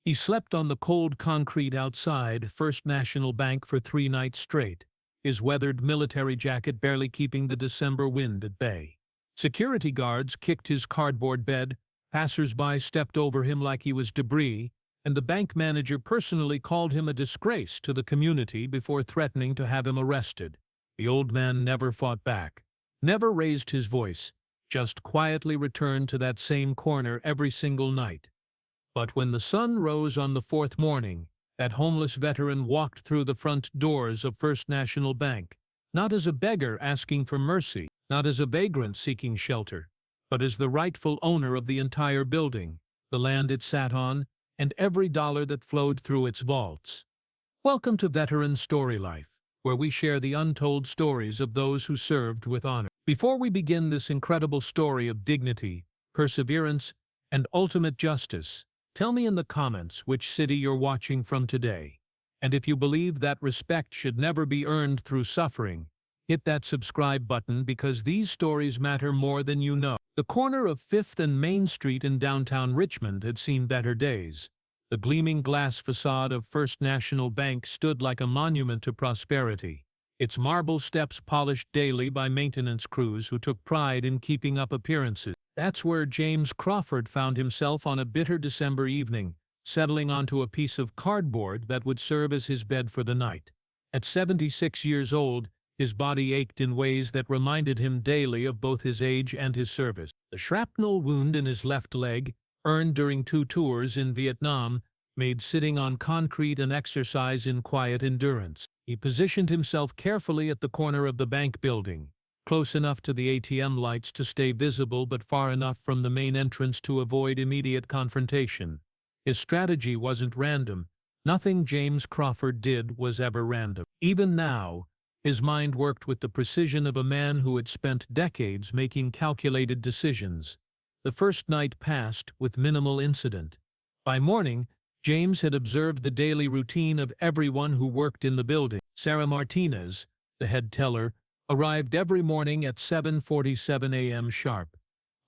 He slept on the cold concrete outside First National Bank for 3 nights straight, his weathered military jacket barely keeping the December wind at bay. Security guards kicked his cardboard bed, passers-by stepped over him like he was debris, and the bank manager personally called him a disgrace to the community before threatening to have him arrested. The old man never fought back, never raised his voice, just quietly returned to that same corner every single night. But when the sun rose on the fourth morning, that homeless veteran walked through the front doors of First National Bank, not as a beggar asking for mercy, not as a vagrant seeking shelter, but as the rightful owner of the entire building, the land it sat on, and every dollar that flowed through its vaults. Welcome to Veteran Story Life, where we share the untold stories of those who served with honor. Before we begin this incredible story of dignity, perseverance, and ultimate justice, tell me in the comments which city you're watching from today. And if you believe that respect should never be earned through suffering, hit that subscribe button because these stories matter more than you know. The corner of 5th and Main Street in downtown Richmond had seen better days. The gleaming glass facade of First National Bank stood like a monument to prosperity, its marble steps polished daily by maintenance crews who took pride in keeping up appearances. That's where James Crawford found himself on a bitter December evening, settling onto a piece of cardboard that would serve as his bed for the night. At 76 years old, his body ached in ways that reminded him daily of both his age and his service. The shrapnel wound in his left leg, earned during 2 tours in Vietnam, made sitting on concrete an exercise in quiet endurance. He positioned himself carefully at the corner of the bank building, close enough to the ATM lights to stay visible but far enough from the main entrance to avoid immediate confrontation. His strategy wasn't random. Nothing James Crawford did was ever random. Even now, his mind worked with the precision of a man who had spent decades making calculated decisions. The first night passed with minimal incident. By morning, James had observed the daily routine of everyone who worked in the building. Sarah Martinez, the head teller, arrived every morning at 7:47 a.m. sharp.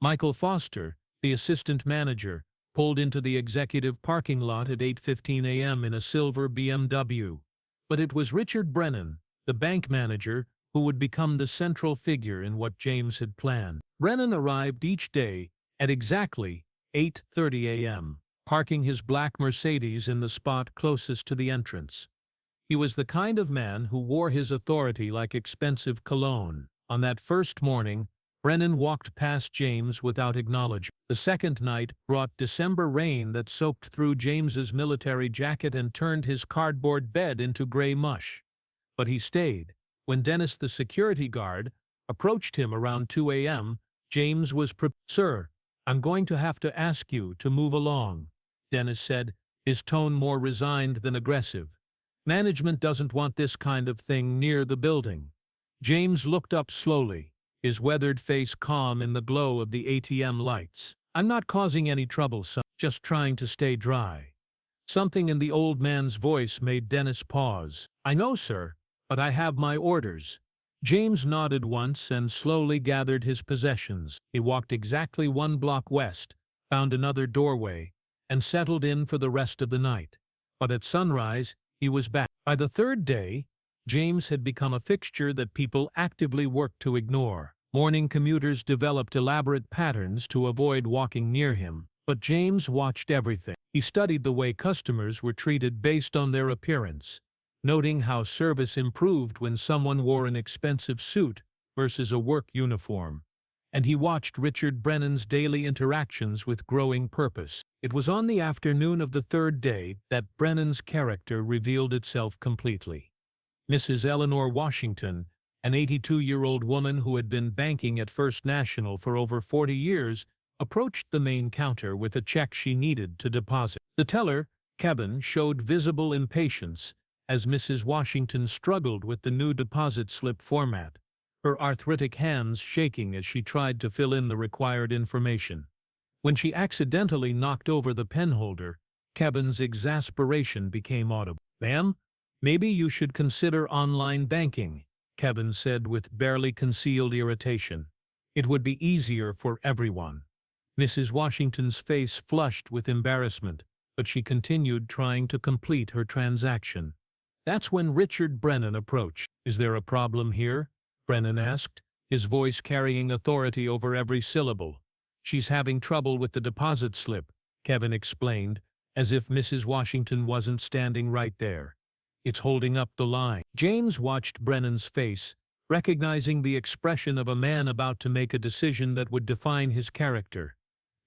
Michael Foster, the assistant manager, pulled into the executive parking lot at 8:15 a.m. in a silver BMW. But it was Richard Brennan, the bank manager, who would become the central figure in what James had planned. Brennan arrived each day at exactly 8:30 a.m., parking his black Mercedes in the spot closest to the entrance. He was the kind of man who wore his authority like expensive cologne. On that first morning, Brennan walked past James without acknowledgement. The second night brought December rain that soaked through James's military jacket and turned his cardboard bed into gray mush. But he stayed. When Dennis, the security guard, approached him around 2 a.m., James was prepared. "Sir, I'm going to have to ask you to move along," Dennis said, his tone more resigned than aggressive. "Management doesn't want this kind of thing near the building." James looked up slowly, his weathered face calm in the glow of the ATM lights. "I'm not causing any trouble, son, just trying to stay dry." Something in the old man's voice made Dennis pause. "I know, sir, but I have my orders." James nodded once and slowly gathered his possessions. He walked exactly 1 block west, found another doorway, and settled in for the rest of the night. But at sunrise, he was back. By the third day, James had become a fixture that people actively worked to ignore. Morning commuters developed elaborate patterns to avoid walking near him, but James watched everything. He studied the way customers were treated based on their appearance, noting how service improved when someone wore an expensive suit versus a work uniform. And he watched Richard Brennan's daily interactions with growing purpose. It was on the afternoon of the third day that Brennan's character revealed itself completely. Mrs. Eleanor Washington, an 82-year-old woman who had been banking at First National for over 40 years, approached the main counter with a check she needed to deposit. The teller, Kevin, showed visible impatience as Mrs. Washington struggled with the new deposit slip format, her arthritic hands shaking as she tried to fill in the required information. When she accidentally knocked over the penholder, Kevin's exasperation became audible. "Ma'am, maybe you should consider online banking," Kevin said with barely concealed irritation. "It would be easier for everyone." Mrs. Washington's face flushed with embarrassment, but she continued trying to complete her transaction. That's when Richard Brennan approached. "Is there a problem here?" Brennan asked, his voice carrying authority over every syllable. "She's having trouble with the deposit slip," Kevin explained, as if Mrs. Washington wasn't standing right there. "It's holding up the line." James watched Brennan's face, recognizing the expression of a man about to make a decision that would define his character.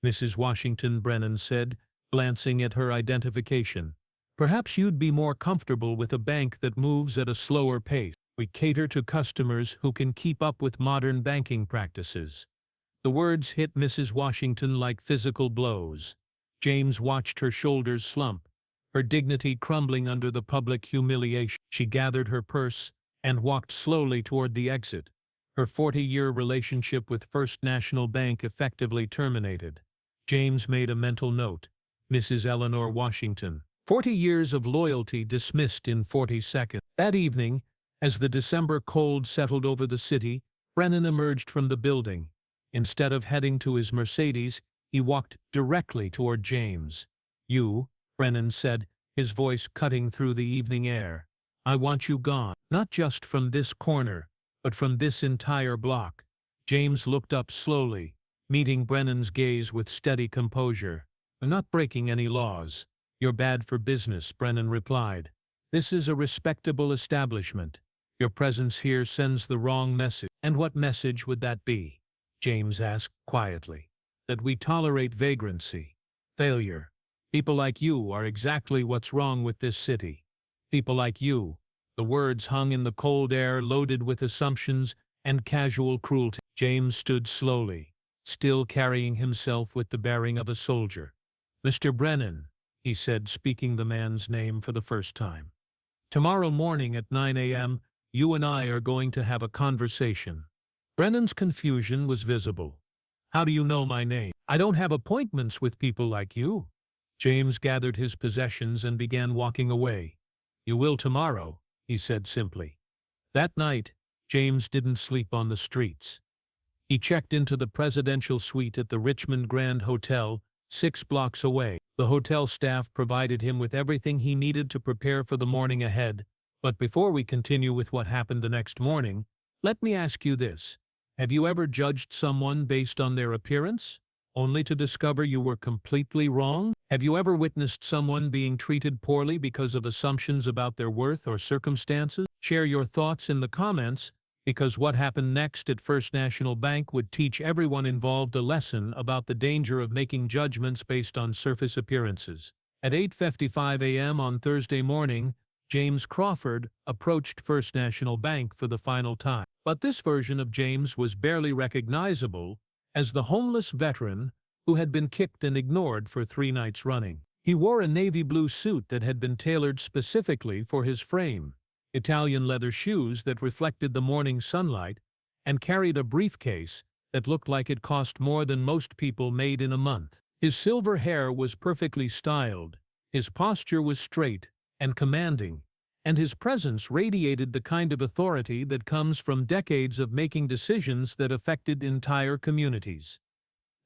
"Mrs. Washington," Brennan said, glancing at her identification, "perhaps you'd be more comfortable with a bank that moves at a slower pace. We cater to customers who can keep up with modern banking practices." The words hit Mrs. Washington like physical blows. James watched her shoulders slump, her dignity crumbling under the public humiliation. She gathered her purse and walked slowly toward the exit, her 40-year relationship with First National Bank effectively terminated. James made a mental note. Mrs. Eleanor Washington. 40 years of loyalty dismissed in 40 seconds. That evening, as the December cold settled over the city, Brennan emerged from the building. Instead of heading to his Mercedes, he walked directly toward James. "You," Brennan said, his voice cutting through the evening air. "I want you gone. Not just from this corner, but from this entire block." James looked up slowly, meeting Brennan's gaze with steady composure. "I'm not breaking any laws." "You're bad for business," Brennan replied. "This is a respectable establishment. Your presence here sends the wrong message." "And what message would that be?" James asked quietly. "That we tolerate vagrancy, failure. People like you are exactly what's wrong with this city. People like you." The words hung in the cold air, loaded with assumptions and casual cruelty. James stood slowly, still carrying himself with the bearing of a soldier. "Mr. Brennan," he said, speaking the man's name for the first time. "Tomorrow morning at 9 a.m., you and I are going to have a conversation." Brennan's confusion was visible. "How do you know my name?" "I don't have appointments with people like you." James gathered his possessions and began walking away. "You will tomorrow," he said simply. That night, James didn't sleep on the streets. He checked into the presidential suite at the Richmond Grand Hotel, 6 blocks away. The hotel staff provided him with everything he needed to prepare for the morning ahead. But before we continue with what happened the next morning, let me ask you this. Have you ever judged someone based on their appearance, only to discover you were completely wrong? Have you ever witnessed someone being treated poorly because of assumptions about their worth or circumstances? Share your thoughts in the comments, because what happened next at First National Bank would teach everyone involved a lesson about the danger of making judgments based on surface appearances. At 8:55 a.m. on Thursday morning, James Crawford approached First National Bank for the final time. But this version of James was barely recognizable as the homeless veteran who had been kicked and ignored for 3 nights running. He wore a navy blue suit that had been tailored specifically for his frame, Italian leather shoes that reflected the morning sunlight, and carried a briefcase that looked like it cost more than most people made in a month. His silver hair was perfectly styled, his posture was straight and commanding, and his presence radiated the kind of authority that comes from decades of making decisions that affected entire communities.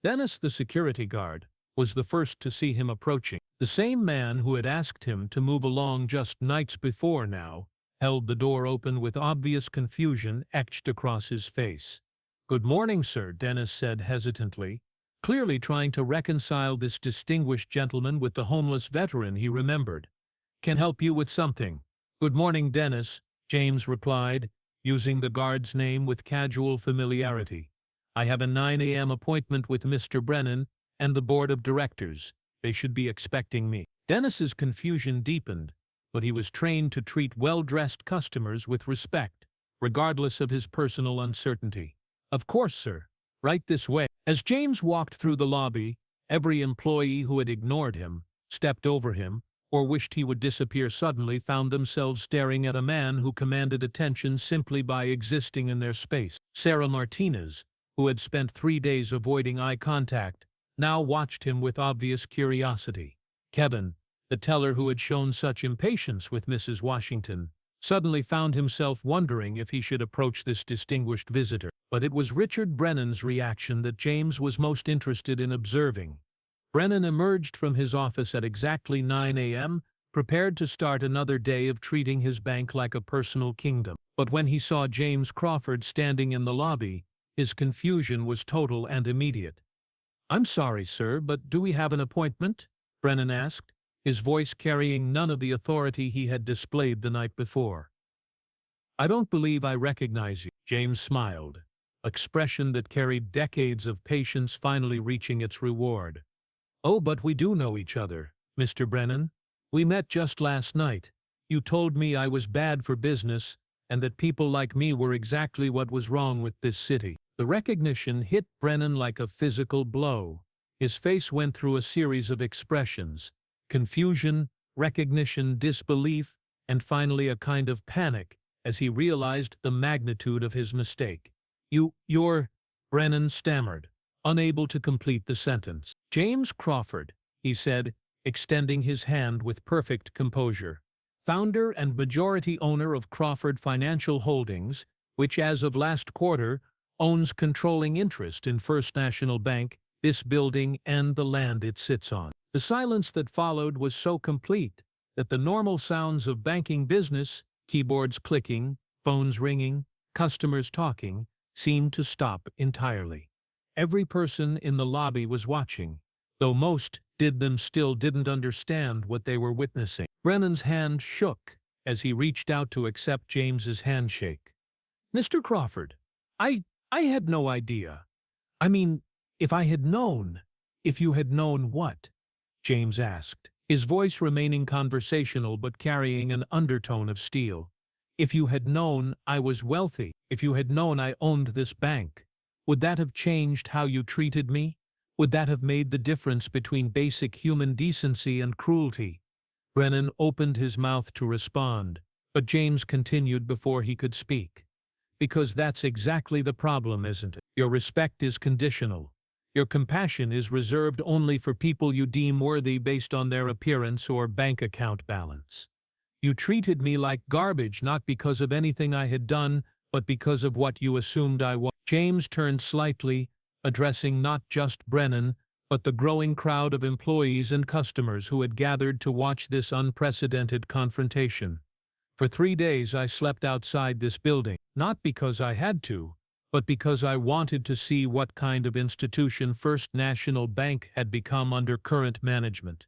Dennis, the security guard, was the first to see him approaching. The same man who had asked him to move along just nights before now held the door open with obvious confusion etched across his face. "Good morning, sir," Dennis said hesitantly, clearly trying to reconcile this distinguished gentleman with the homeless veteran he remembered. "Can help you with something?" "Good morning, Dennis," James replied, using the guard's name with casual familiarity. "I have a 9 a.m. appointment with Mr. Brennan and the board of directors. They should be expecting me." Dennis's confusion deepened, but he was trained to treat well-dressed customers with respect, regardless of his personal uncertainty. "Of course, sir. Right this way." As James walked through the lobby, every employee who had ignored him, stepped over him, or wished he would disappear suddenly found themselves staring at a man who commanded attention simply by existing in their space. Sarah Martinez, who had spent 3 days avoiding eye contact, now watched him with obvious curiosity. Kevin, the teller who had shown such impatience with Mrs. Washington, suddenly found himself wondering if he should approach this distinguished visitor. But it was Richard Brennan's reaction that James was most interested in observing. Brennan emerged from his office at exactly 9 a.m., prepared to start another day of treating his bank like a personal kingdom. But when he saw James Crawford standing in the lobby, his confusion was total and immediate. "I'm sorry, sir, but do we have an appointment?" Brennan asked, his voice carrying none of the authority he had displayed the night before. "I don't believe I recognize you," James smiled, expression that carried decades of patience finally reaching its reward. "Oh, but we do know each other, Mr. Brennan. We met just last night. You told me I was bad for business, and that people like me were exactly what was wrong with this city." The recognition hit Brennan like a physical blow. His face went through a series of expressions: confusion, recognition, disbelief, and finally a kind of panic as he realized the magnitude of his mistake. You're, Brennan stammered, unable to complete the sentence. "James Crawford," he said, extending his hand with perfect composure, "founder and majority owner of Crawford Financial Holdings, which as of last quarter owns controlling interest in First National Bank, this building, and the land it sits on." The silence that followed was so complete that the normal sounds of banking business, keyboards clicking, phones ringing, customers talking, seemed to stop entirely. Every person in the lobby was watching, though most still didn't understand what they were witnessing. Brennan's hand shook as he reached out to accept James's handshake. "Mr. Crawford, I had no idea. I mean, if I had known..." "If you had known what?" James asked, his voice remaining conversational but carrying an undertone of steel. "If you had known I was wealthy, if you had known I owned this bank, would that have changed how you treated me? Would that have made the difference between basic human decency and cruelty?" Brennan opened his mouth to respond, but James continued before he could speak. "Because that's exactly the problem, isn't it? Your respect is conditional. Your compassion is reserved only for people you deem worthy based on their appearance or bank account balance. You treated me like garbage not because of anything I had done, but because of what you assumed I was." James turned slightly, addressing not just Brennan, but the growing crowd of employees and customers who had gathered to watch this unprecedented confrontation. "For 3 days I slept outside this building, not because I had to, but because I wanted to see what kind of institution First National Bank had become under current management.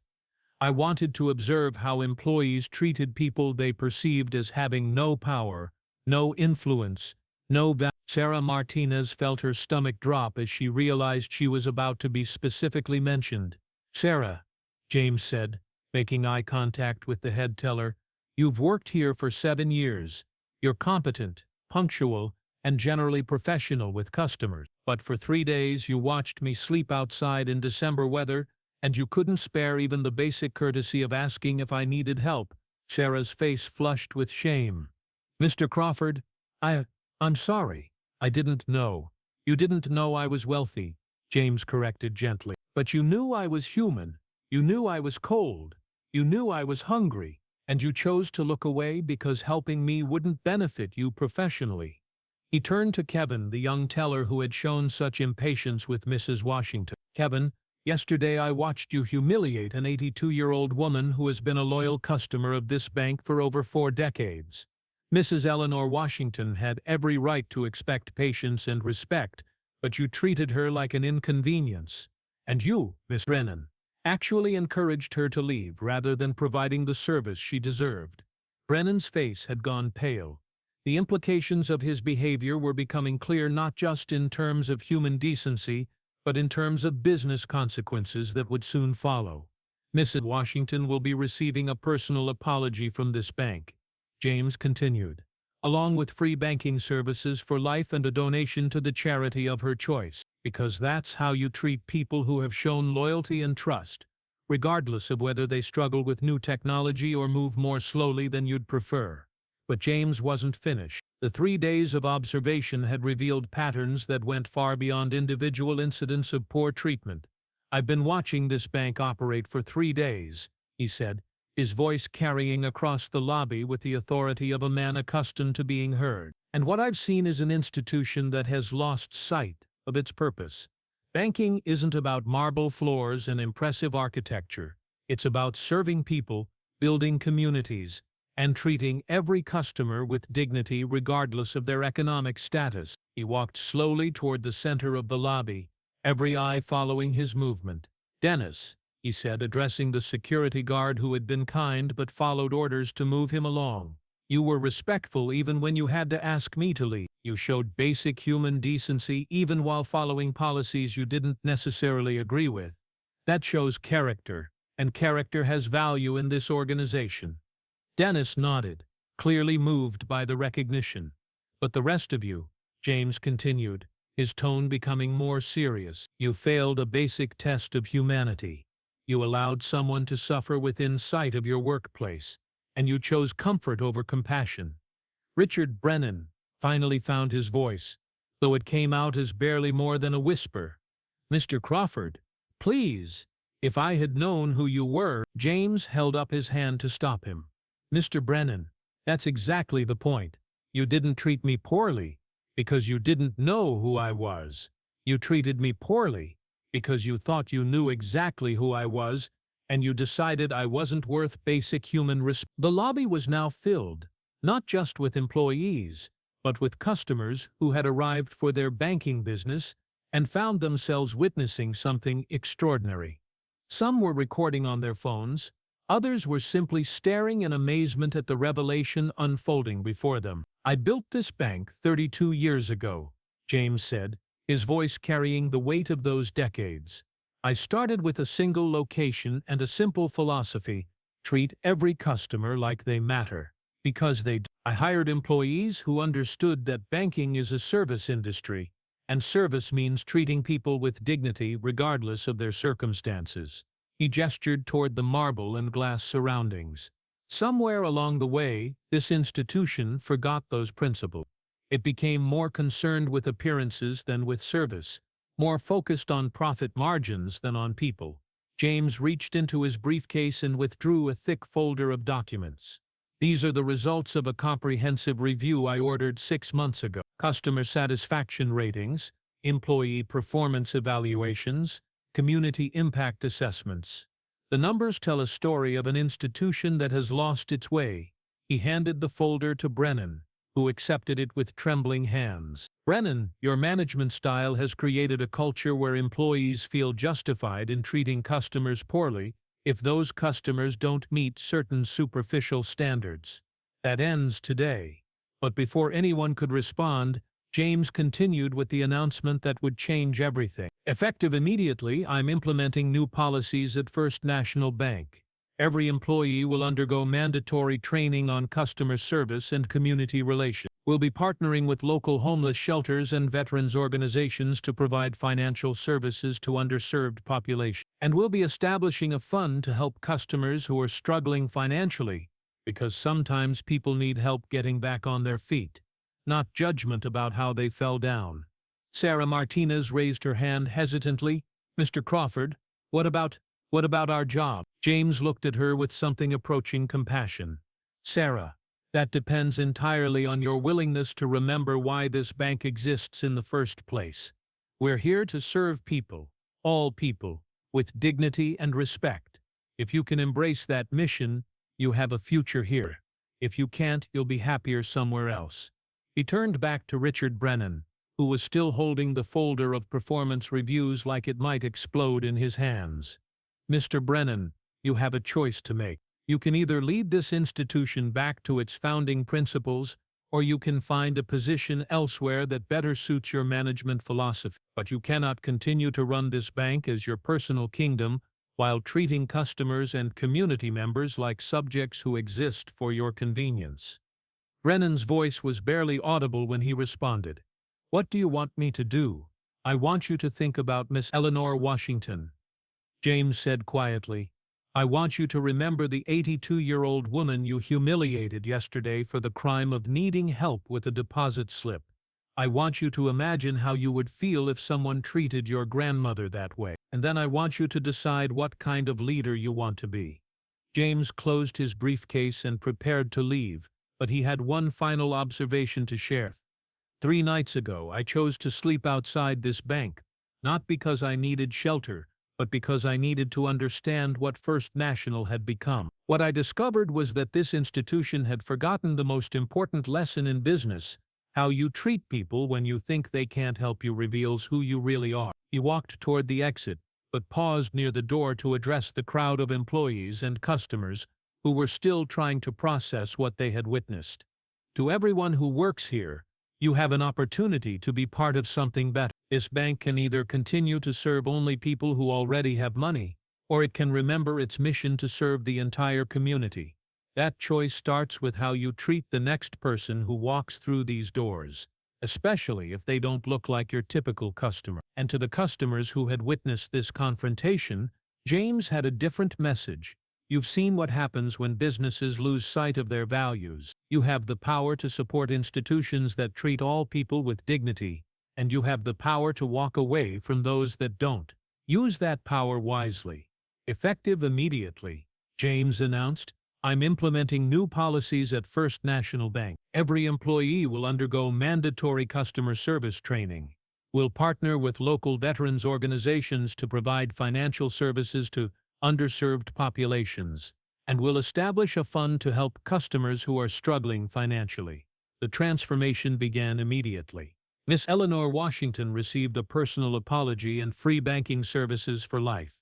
I wanted to observe how employees treated people they perceived as having no power, no influence, no value." Sarah Martinez felt her stomach drop as she realized she was about to be specifically mentioned. "Sarah," James said, making eye contact with the head teller, "you've worked here for 7 years. You're competent, punctual, and generally professional with customers. But for 3 days you watched me sleep outside in December weather, and you couldn't spare even the basic courtesy of asking if I needed help." Sarah's face flushed with shame. "Mr. Crawford, I'm sorry. I didn't know." "You didn't know I was wealthy," James corrected gently. "But you knew I was human. You knew I was cold. You knew I was hungry, and you chose to look away because helping me wouldn't benefit you professionally." He turned to Kevin, the young teller who had shown such impatience with Mrs. Washington. "Kevin, yesterday I watched you humiliate an 82-year-old woman who has been a loyal customer of this bank for over 4 decades. Mrs. Eleanor Washington had every right to expect patience and respect, but you treated her like an inconvenience. And you, Miss Brennan, actually encouraged her to leave rather than providing the service she deserved." Brennan's face had gone pale. The implications of his behavior were becoming clear not just in terms of human decency, but in terms of business consequences that would soon follow. "Mrs. Washington will be receiving a personal apology from this bank," James continued, "along with free banking services for life and a donation to the charity of her choice, because that's how you treat people who have shown loyalty and trust, regardless of whether they struggle with new technology or move more slowly than you'd prefer." But James wasn't finished. The 3 days of observation had revealed patterns that went far beyond individual incidents of poor treatment. "I've been watching this bank operate for 3 days," he said, his voice carrying across the lobby with the authority of a man accustomed to being heard. "And what I've seen is an institution that has lost sight of its purpose. Banking isn't about marble floors and impressive architecture. It's about serving people, building communities, and treating every customer with dignity regardless of their economic status. He walked slowly toward the center of the lobby, every eye following his movement. "Dennis," he said, addressing the security guard who had been kind but followed orders to move him along. "You were respectful even when you had to ask me to leave. You showed basic human decency even while following policies you didn't necessarily agree with. That shows character, and character has value in this organization." Dennis nodded, clearly moved by the recognition. "But the rest of you," James continued, his tone becoming more serious, "you failed a basic test of humanity. You allowed someone to suffer within sight of your workplace, and you chose comfort over compassion." Richard Brennan finally found his voice, though it came out as barely more than a whisper. "Mr. Crawford, please, if I had known who you were—" James held up his hand to stop him. "Mr. Brennan, that's exactly the point. You didn't treat me poorly because you didn't know who I was. You treated me poorly because you thought you knew exactly who I was, and you decided I wasn't worth basic human respect." The lobby was now filled, not just with employees, but with customers who had arrived for their banking business and found themselves witnessing something extraordinary. Some were recording on their phones, others were simply staring in amazement at the revelation unfolding before them. "I built this bank 32 years ago," James said, his voice carrying the weight of those decades. "I started with a single location and a simple philosophy: treat every customer like they matter. Because they do. I hired employees who understood that banking is a service industry, and service means treating people with dignity regardless of their circumstances." He gestured toward the marble and glass surroundings. Somewhere along the way, this institution forgot those principles. It became more concerned with appearances than with service, more focused on profit margins than on people. James reached into his briefcase and withdrew a thick folder of documents. "These are the results of a comprehensive review I ordered 6 months ago. Customer satisfaction ratings, employee performance evaluations, community impact assessments. The numbers tell a story of an institution that has lost its way." He handed the folder to Brennan, who accepted it with trembling hands. "Brennan, your management style has created a culture where employees feel justified in treating customers poorly if those customers don't meet certain superficial standards. That ends today." But before anyone could respond, James continued with the announcement that would change everything. "Effective immediately, I'm implementing new policies at First National Bank. Every employee will undergo mandatory training on customer service and community relations. We'll be partnering with local homeless shelters and veterans organizations to provide financial services to underserved populations. And we'll be establishing a fund to help customers who are struggling financially, because sometimes people need help getting back on their feet, not judgment about how they fell down." Sarah Martinez raised her hand hesitantly. "Mr. Crawford, what about our job?" James looked at her with something approaching compassion. "Sarah, that depends entirely on your willingness to remember why this bank exists in the first place. We're here to serve people, all people, with dignity and respect. If you can embrace that mission, you have a future here. If you can't, you'll be happier somewhere else." He turned back to Richard Brennan, who was still holding the folder of performance reviews like it might explode in his hands. "Mr. Brennan, you have a choice to make. You can either lead this institution back to its founding principles, or you can find a position elsewhere that better suits your management philosophy. But you cannot continue to run this bank as your personal kingdom while treating customers and community members like subjects who exist for your convenience." Brennan's voice was barely audible when he responded. "What do you want me to do?" "I want you to think about Miss Eleanor Washington," James said quietly. "I want you to remember the 82-year-old woman you humiliated yesterday for the crime of needing help with a deposit slip. I want you to imagine how you would feel if someone treated your grandmother that way. And then I want you to decide what kind of leader you want to be." James closed his briefcase and prepared to leave, but he had one final observation to share. 3 nights ago, I chose to sleep outside this bank, not because I needed shelter, but because I needed to understand what First National had become. What I discovered was that this institution had forgotten the most important lesson in business: how you treat people when you think they can't help you reveals who you really are. He walked toward the exit, but paused near the door to address the crowd of employees and customers who were still trying to process what they had witnessed. To everyone who works here, you have an opportunity to be part of something better. This bank can either continue to serve only people who already have money, or it can remember its mission to serve the entire community. That choice starts with how you treat the next person who walks through these doors, especially if they don't look like your typical customer. And to the customers who had witnessed this confrontation, James had a different message. You've seen what happens when businesses lose sight of their values. You have the power to support institutions that treat all people with dignity, and you have the power to walk away from those that don't. Use that power wisely. Effective immediately, James announced. I'm implementing new policies at First National Bank. Every employee will undergo mandatory customer service training. We'll partner with local veterans organizations to provide financial services to underserved populations, and we'll establish a fund to help customers who are struggling financially. The transformation began immediately. Miss Eleanor Washington received a personal apology and free banking services for life.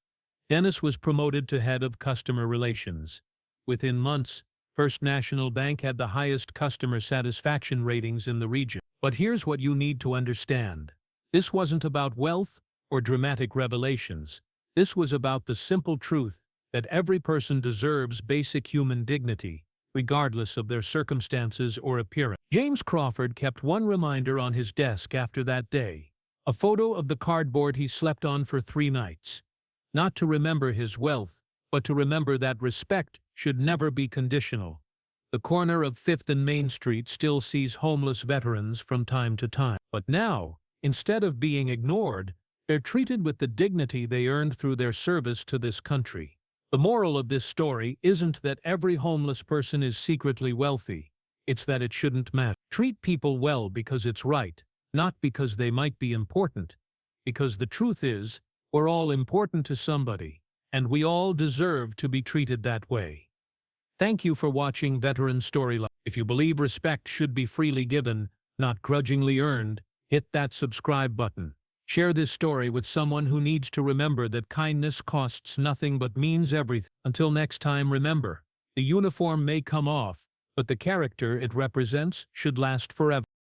Dennis was promoted to head of customer relations. Within months, First National Bank had the highest customer satisfaction ratings in the region. But here's what you need to understand. This wasn't about wealth or dramatic revelations. This was about the simple truth that every person deserves basic human dignity, regardless of their circumstances or appearance. James Crawford kept one reminder on his desk after that day: a photo of the cardboard he slept on for 3 nights. Not to remember his wealth, but to remember that respect should never be conditional. The corner of 5th and Main Street still sees homeless veterans from time to time. But now, instead of being ignored, they're treated with the dignity they earned through their service to this country. The moral of this story isn't that every homeless person is secretly wealthy. It's that it shouldn't matter. Treat people well because it's right, not because they might be important. Because the truth is, we're all important to somebody, and we all deserve to be treated that way. Thank you for watching Veteran Storyline. If you believe respect should be freely given, not grudgingly earned, hit that subscribe button. Share this story with someone who needs to remember that kindness costs nothing but means everything. Until next time, remember, the uniform may come off, but the character it represents should last forever.